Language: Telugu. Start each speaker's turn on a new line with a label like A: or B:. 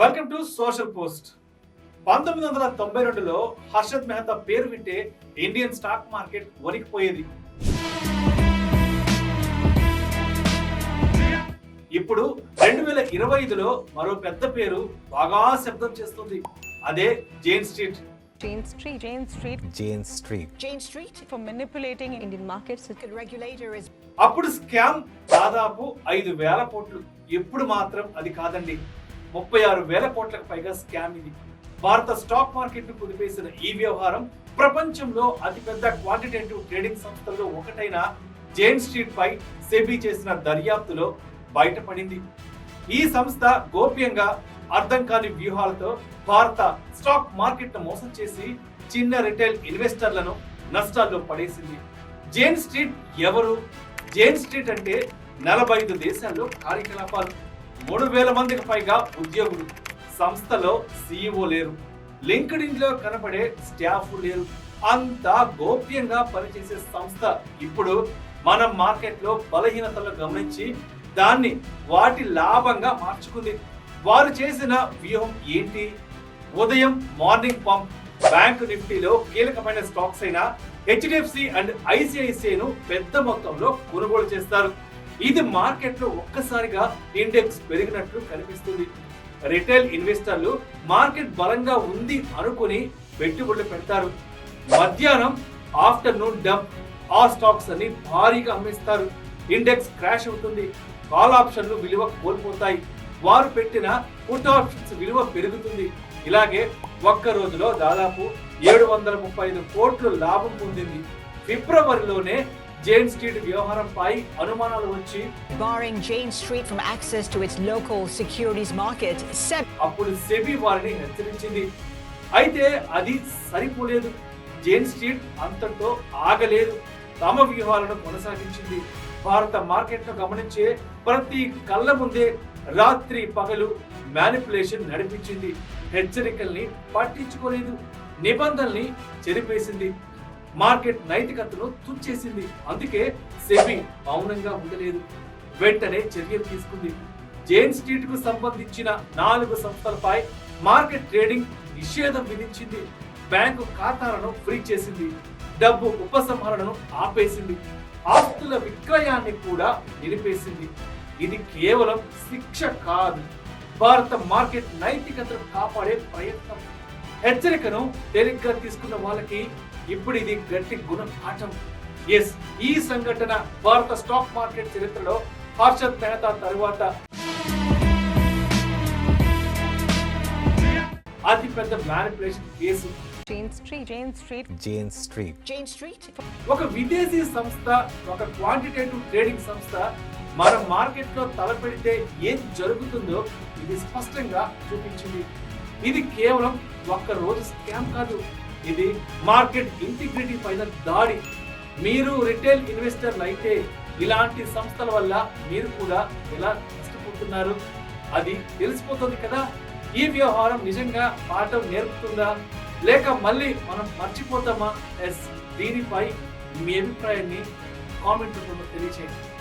A: Welcome to social post. 1992లో హర్షద్ మెహతా పేరు వింటే ఇండియన్ స్టాక్ మార్కెట్ వణికిపోయేది. ఇప్పుడు 2025లో మరో పెద్ద పేరు బాగా శబ్దం చేస్తుంది. అదే Jain street.
B: Jane Street
C: for manipulating Indian markets.
B: The regulator is
A: అప్పుడు స్కామ్ దాదాపు 5,000 కోట్లు. ఇప్పుడు మాత్రం అది కాదండి, 36,000 కోట్లకు పైగా స్కామ్ ఇది. భారత స్టాక్ మార్కెట్ ను కుదిపేసిన ఈ వ్యవహారం ప్రపంచంలో అతిపెద్ద క్వాంటిటేటివ్ ట్రేడింగ్ సంస్థల్లో ఒకటైన జైన్ స్ట్రీట్ పై సెబీ చేసిన దర్యాప్తులో బయటపడింది. ఈ సంస్థ గోప్యంగా అర్థం కాని వ్యూహాలతో భారత స్టాక్ మార్కెట్ ను మోసం చేసి చిన్న రిటైల్ ఇన్వెస్టర్లను నష్టాల్లో పడేసింది. జైన్ స్ట్రీట్ ఎవరు? జైన్ స్ట్రీట్ అంటే 45 దేశాల్లో కార్యకలాపాలు, 3,000 మందికి పైగా ఉద్యోగులు, సంస్థలో CEO లేరు, లింక్డ్ఇన్ లో కనబడే స్టాఫ్ లేరు, అంతా గోప్యంగా పనిచేసే సంస్థ ఇప్పుడు మనం మార్కెట్ లో బలహీనతలను గమనించి దాన్ని వాటి లాభంగా మార్చుకుంది. వారు చేసిన వ్యూహం ఏంటి? ఉదయం మార్నింగ్ పంప్ బ్యాంకు నిఫ్టీలో కీలకమైన స్టాక్స్ అయిన HDFC అండ్ ICICI ను పెద్ద మొత్తంలో కొనుగోలు చేస్తారు. ఇది మార్కెట్ లో ఒక్కసారిగా ఇండెక్స్ పెరిగినట్లు కనిపిస్తుంది. రిటైల్ ఇన్వెస్టర్లు మార్కెట్ బలంగా ఉంది అనుకుని పెట్టుబడులు పెడతారు. మధ్యాహ్నం ఆఫ్టర్నూన్ డంప్ ఆ స్టాక్స్ అన్ని భారీగా అమ్మేస్తారు. ఇండెక్స్ క్రాష్ అవుతుంది, కాల్ ఆప్షన్లు విలువ కోల్పోతాయి, వారు పెట్టిన పుట్ ఆప్షన్స్ విలువ పెరుగుతుంది. ఇలాగే ఒక్క రోజులో దాదాపు 735 కోట్లు లాభం పొందింది. ఫిబ్రవరిలోనే జైన్ స్ట్రీట్ వ్యవహారంపై అనుమానాలు వచ్చి
B: barring Jane Street from access to its local securities market.
A: అప్పుడు సెబీ వారిని హెచ్చరించింది. అయితే అది సరిపోలేదు. జైన్ స్ట్రీట్ అంతటితో ఆగలేదు, తమ వ్యూహాలను కొనసాగించింది. భారత మార్కెట్ ను గమనించే ప్రతి కళ్ళ ముందే రాత్రి పగలు మ్యానిపులేషన్ నడిపించింది. హెచ్చరికల్ని పట్టించుకోలేదు, నిబంధనల్ని చెరిపేసింది, మార్కెట్ నైతికతను తుంచేసింది. అందుకే సెబీ మౌనంగా ఉండలేదు, వెంటనే చర్యలు తీసుకుంది. జైన్ స్ట్రీట్ కు సంబంధించిన 4 సంస్థలపై మార్కెట్ ట్రేడింగ్ నిషేధం విధించింది, బ్యాంకు ఖాతాలను ఫ్రీజ్ చేసింది, డబ్బు ఉపసంహరణను ఆపేసింది, ఆస్తుల విక్రయాన్ని కూడా నిలిపేసింది. ఇది కేవలం శిక్ష కాదు, భారత మార్కెట్ నైతికతను కాపాడే ప్రయత్నం. హెచ్చరికను తేలిగ్గా తీసుకున్న వాళ్ళకి ఇప్పుడు ఇది గట్టి గుణపాఠం. ఎస్, ఈ సంఘటన భారత స్టాక్ మార్కెట్ చరిత్రలో హర్షద్ మెహతా తరువాత అతిపెద్ద మ్యానిపులేషన్ కేసు.
C: Jane Street.
A: ఒక విదేశీ సంస్థ, ఒక క్వాంటిటేటివ్ ట్రేడింగ్ సంస్థ మన మార్కెట్ లో తలపెడితే ఏం జరుగుతుందో ఇది స్పష్టంగా చూపించింది. ఇది కేవలం ఒక్క రోజు స్కామ్ కాదు, ఇది మార్కెట్ ఇంటిగ్రిటీ పైన దాడి. మీరు రిటైల్ ఇన్వెస్టర్లు అయితే ఇలాంటి సంస్థల వల్ల మీరు కూడా ఎలా నష్టపోతున్నారు అది తెలిసిపోతుంది కదా. ఈ వ్యవహారం నిజంగా పాఠం నేర్పుతుందా, లేక మళ్ళీ మనం మర్చిపోతామా? దీనిపై మీ అభిప్రాయాన్ని కామెంట్ రూపంలో తెలియచేయండి.